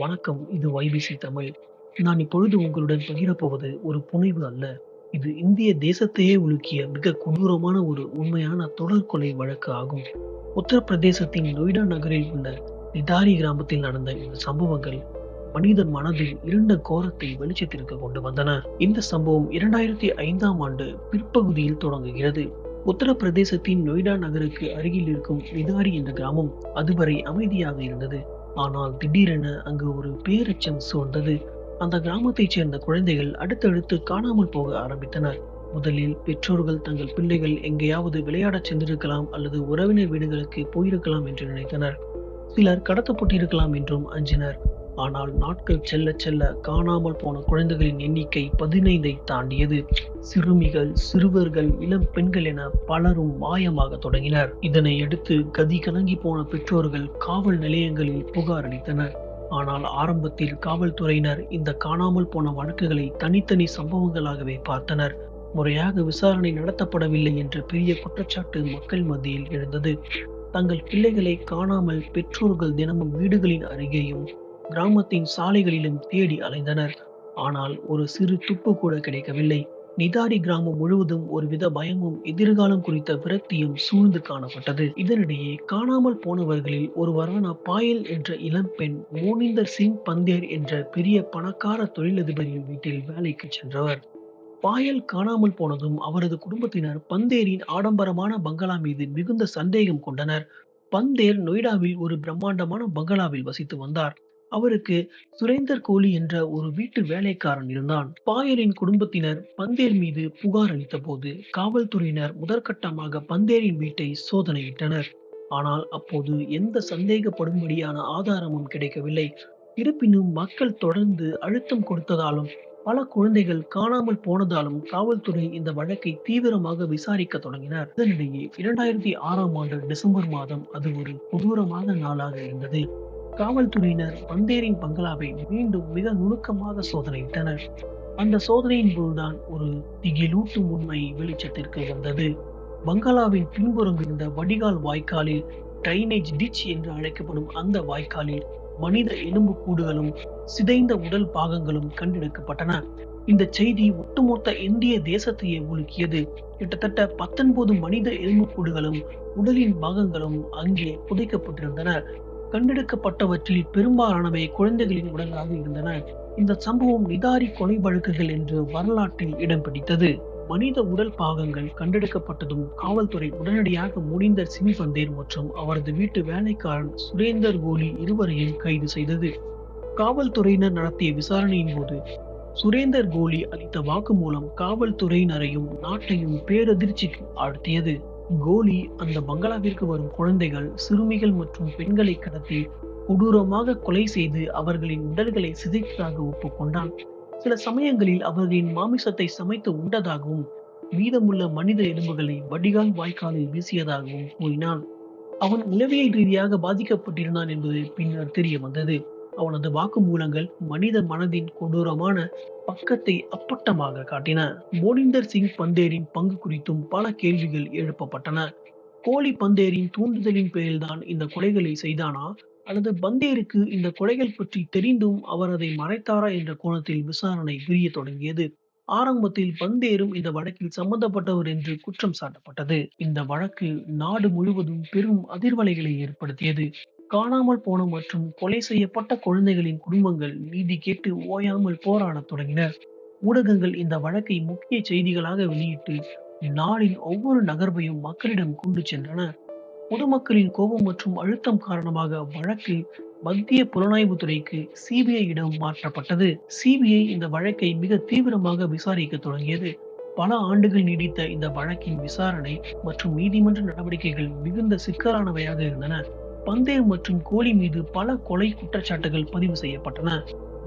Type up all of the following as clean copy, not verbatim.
வணக்கம். இது YBC தமிழ். நான் இப்பொழுது உங்களுடன் பகிரப்போவது ஒரு புனைவு அல்ல. இது இந்திய தேசத்தையே உலுக்கிய மிக கொடூரமான ஒரு உண்மையான தொடர் கொலை வழக்கு ஆகும். உத்தரப்பிரதேசத்தின் நொய்டா நகரில் உள்ள நிதாரி கிராமத்தில் நடந்த இந்த சம்பவங்கள் மனிதன் மனதில் இருண்ட கோரத்தை வெளிச்சத்திற்கு கொண்டு வந்தன. இந்த சம்பவம் 2005ஆம் ஆண்டு பிற்பகுதியில் தொடங்குகிறது. உத்தரப்பிரதேசத்தின் நொய்டா நகருக்கு அருகில் இருக்கும் நிதாரி என்ற கிராமம் அதுவரை அமைதியாக இருந்தது. ஆனால் திடீரென அங்கு ஒரு பேரச்சம் சூழ்ந்தது. அந்த கிராமத்தைச் சேர்ந்த குழந்தைகள் அடுத்தடுத்து காணாமல் போக ஆரம்பித்தனர். முதலில் பெற்றோர்கள் தங்கள் பிள்ளைகள் எங்கேயாவது விளையாடச் சென்றிருக்கலாம் அல்லது உறவினர் வீடுகளுக்கு போயிருக்கலாம் என்று நினைத்தனர். சிலர் கடத்தப்பட்டிருக்கலாம் என்றும் அஞ்சினர். ஆனால் நாட்கள் செல்ல செல்ல காணாமல் போன குழந்தைகளின் எண்ணிக்கை 15ஐ தாண்டியது. சிறுமிகள், சிறுவர்கள், இளம் பெண்கள் என பலரும் மாயமாக தொடங்கினர். இதனை அடுத்து கதி கலங்கி போன பெற்றோர்கள் காவல் நிலையங்களில் புகார் அளித்தனர். ஆனால் ஆரம்பத்தில் காவல்துறையினர் இந்த காணாமல் போன வழக்குகளை தனித்தனி சம்பவங்களாகவே பார்த்தனர். முறையாக விசாரணை நடத்தப்படவில்லை என்ற பெரிய குற்றச்சாட்டு மக்கள் மத்தியில் எழுந்தது. தங்கள் பிள்ளைகளை காணாமல் பெற்றோர்கள் தினமும் வீடுகளின் அருகேயும் கிராமத்தின் சாலைகளிலும் தேடி அலைந்தனர். ஆனால் ஒரு சிறு துப்பு கூட கிடைக்கவில்லை. நிதாரி கிராமம் முழுவதும் ஒருவித பயமும் எதிர்காலம் குறித்த விரக்தியும் சூழ்ந்து காணப்பட்டது. இதனிடையே காணாமல் போனவர்களில் ஒருவரான பாயல் என்ற இளம்பெண் மோனிந்தர் சிங் பந்தேர் என்ற பெரிய பணக்கார தொழிலதிபரின் வீட்டில் வேலைக்கு சென்றவர். பாயல் காணாமல் போனதும் அவரது குடும்பத்தினர் பந்தேரின் ஆடம்பரமான பங்களா மீது மிகுந்த சந்தேகம் கொண்டனர். பந்தேர் நொய்டாவில் ஒரு பிரம்மாண்டமான பங்களாவில் வசித்து வந்தார். அவருக்கு சுரேந்தர் கோலி என்ற ஒரு வீட்டு வேலைக்காரன் இருந்தான். பாயலின் குடும்பத்தினர் பந்தேர் மீது புகார் அளித்தபோது காவல்துறையினர் முதற்கட்டமாக பந்தேரின் வீட்டை சோதனையிட்டனர். ஆனால் அப்போது எந்த சந்தேகப்படும்படியான ஆதாரமும் கிடைக்கவில்லை. இருப்பினும் மக்கள் தொடர்ந்து அழுத்தம் கொடுத்ததாலும் பல குழந்தைகள் காணாமல் போனதாலும் காவல்துறை இந்த வழக்கை தீவிரமாக விசாரிக்க தொடங்கினர். இதனிடையே 2006ஆம் ஆண்டு டிசம்பர் மாதம் அது ஒரு கொடூரமான நாளாக இருந்தது. காவல்துறையினர் பந்தேரின் பங்களாவை மீண்டும் மிக நுணுக்கமாக சோதனையிட்டனர். அந்த சோதனையின் போதுதான் ஒரு திகிலூட்டும் உண்மை வெளிச்சத்திற்கு வந்தது. பங்களாவின் பின்புறம் இருந்த வடிகால் வாய்க்காலில், டிரைனேஜ் டிச் என்று அழைக்கப்படும் அந்த வாய்க்காலில் மனித எலும்புக்கூடுகளும் சிதைந்த உடல் பாகங்களும் கண்டெடுக்கப்பட்டன. இந்த செய்தி ஒட்டுமொத்த இந்திய தேசத்தையே உலுக்கியது. கிட்டத்தட்ட 19 மனித எலும்புக்கூடுகளும் உடலின் பாகங்களும் அங்கே புதைக்கப்பட்டிருந்தன. கண்டெடுக்கப்பட்டவற்றில் பெரும்பாலானவை குழந்தைகளின் உடலாக இருந்தன. இந்த சம்பவம் நிதாரி கொலை வழக்குகள் என்று வரலாற்றில் இடம் பிடித்தது. மனித உடல் பாகங்கள் கண்டெடுக்கப்பட்டதும் காவல்துறை உடனடியாக மோனிந்தர் சிங் பந்தேர் மற்றும் அவரது வீட்டு வேலைக்காரன் சுரேந்தர் கோலி இருவரையும் கைது செய்தது. காவல்துறையினர் நடத்திய விசாரணையின் போது சுரேந்தர் கோலி அளித்த வாக்குமூலம் காவல்துறையினரையும் நாட்டையும் பேரதிர்ச்சிக்கு ஆழ்த்தியது. கோலி அந்த பங்களாவிற்கு வரும் குழந்தைகள், சிறுமிகள் மற்றும் பெண்களை கடத்தி கொடூரமாக கொலை செய்து அவர்களின் உடல்களை சிதைத்ததாக ஒப்புக்கொண்டான். சில சமயங்களில் அவர்களின் மாமிசத்தை சமைத்து உண்டதாகவும் மீதமுள்ள மனித எலும்புகளை வடிகால் வாய்க்காலில் வீசியதாகவும் கூறினான். அவன் உளவியல் ரீதியாக பாதிக்கப்பட்டிருந்தான் என்பது பின்னர் தெரிய வந்தது. அவனது வாக்குமூலங்கள் மனித மனதின் கொடூரமான பக்கத்தை அப்பட்டமாக காட்டின. மோனிந்தர் சிங் பந்தேரின் பங்கு குறித்தும் பல கேள்விகள் எழுப்பப்பட்டன. கோலி பந்தேரின் தூண்டுதலின் பேரில்தான் இந்த கொலைகளை செய்தானா, அல்லது பந்தேருக்கு இந்த கொலைகள் பற்றி தெரிந்தும் அவர் அதை மறைத்தாரா என்ற கோணத்தில் விசாரணை விரிய தொடங்கியது. ஆரம்பத்தில் பந்தேரும் இந்த வழக்கில் சம்பந்தப்பட்டவர் என்று குற்றம் சாட்டப்பட்டது. இந்த வழக்கு நாடு முழுவதும் பெரும் அதிர்வலைகளை ஏற்படுத்தியது. காணாமல் போன மற்றும் கொலை செய்யப்பட்ட குழந்தைகளின் குடும்பங்கள் நீதி கேட்டு ஓயாமல் போராடத் தொடங்கினர். ஊடகங்கள் இந்த வழக்கை முக்கிய செய்திகளாக வெளியிட்டு நாளின் ஒவ்வொரு நகர்வையும் மக்களிடம் கொண்டு சென்றன. பொதுமக்களின் கோபம் மற்றும் அழுத்தம் காரணமாக வழக்கு மத்திய புலனாய்வு துறைக்கு CBI-இடம் மாற்றப்பட்டது. CBI இந்த வழக்கை மிக தீவிரமாக விசாரிக்க தொடங்கியது. பல ஆண்டுகள் நீடித்த இந்த வழக்கின் விசாரணை மற்றும் நீதிமன்ற நடவடிக்கைகள் மிகுந்த சிக்கலானவையாக இருந்தன. பந்தேர் மற்றும் கோலி மீது பல கொலை குற்றச்சாட்டுகள் பதிவு செய்யப்பட்டன.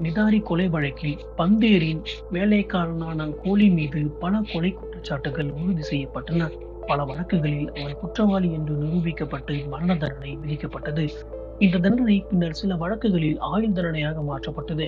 நிதாரி கொலை வழக்கில் பந்தேரின் வேலைக்காரனான கோலி மீது பல கொலை குற்றச்சாட்டுகள் உறுதி செய்யப்பட்டன. பல வழக்குகளில் அவர் குற்றவாளி என்று நிரூபிக்கப்பட்டு மரண தண்டனை விதிக்கப்பட்டது. இந்த தண்டனை பின்னர் சில வழக்குகளில் ஆயுள் தண்டனையாக மாற்றப்பட்டது.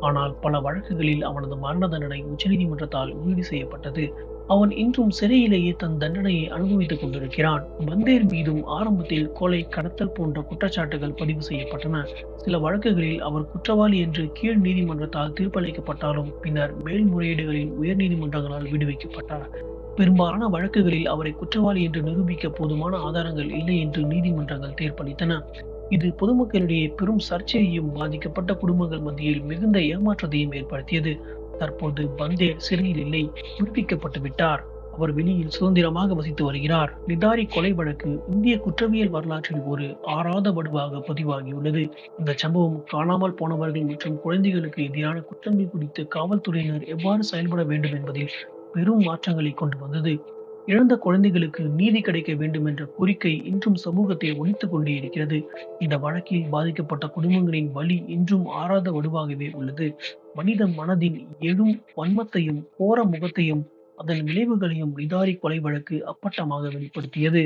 ஆனால் பல வழக்குகளில் அவனது மரண தண்டனை உச்சநீதிமன்றத்தால் உறுதி செய்யப்பட்டது. அவன் இன்றும் சிறையிலேயே தன் தண்டனையை அனுபவித்துக் கொண்டிருக்கிறான். பந்தேர் மீதும் ஆரம்பத்தில் கொலை, கடத்தல் போன்ற குற்றச்சாட்டுகள் பதிவு செய்யப்பட்டன. சில வழக்குகளில் அவர் குற்றவாளி என்று கீழ் நீதிமன்றத்தால் தீர்ப்பளிக்கப்பட்டாலும், பின்னர் மேல்முறையீடுகளில் உயர்நீதிமன்றங்களால் விடுவிக்கப்பட்டார். பெரும்பாலான வழக்குகளில் அவரை குற்றவாளி என்று நிரூபிக்க போதுமான ஆதாரங்கள் இல்லை என்று நீதிமன்றங்கள் தீர்ப்பளித்தன. இது பொதுமக்களிடையே பெரும் சர்ச்சையையும், பாதிக்கப்பட்ட குடும்பங்கள் மத்தியில் மிகுந்த ஏமாற்றத்தையும் ஏற்படுத்தியது. தற்போது பந்தேர் சிறையில் இல்லை, விடுவிக்கப்பட்டு விட்டார். அவர் வெளியில் சுதந்திரமாக வசித்து வருகிறார். நிதாரி கொலை வழக்கு இந்திய குற்றவியல் வரலாற்றில் ஒரு ஆறாத வடுவாக பதிவாகியுள்ளது. இந்த சம்பவம் காணாமல் போனவர்கள் மற்றும் குழந்தைகளுக்கு எதிரான குற்றங்கள் குறித்து காவல்துறையினர் எவ்வாறு செயல்பட வேண்டும் என்பதில் பெரும் மாற்றங்களை கொண்டு வந்தது. இழந்த குழந்தைகளுக்கு நீதி கிடைக்க வேண்டும் என்ற கோரிக்கை இன்றும் சமூகத்தை ஒலித்துக் கொண்டே இருக்கிறது. இந்த வழக்கில் பாதிக்கப்பட்ட குடும்பங்களின் வலி இன்றும் ஆறாத வடுவாகவே உள்ளது. மனித மனதின் எழும் வன்மத்தையும், கோர முகத்தையும், அதன் விளைவுகளையும் நிதாரி கொலை வழக்கு அப்பட்டமாக வெளிப்படுத்தியது.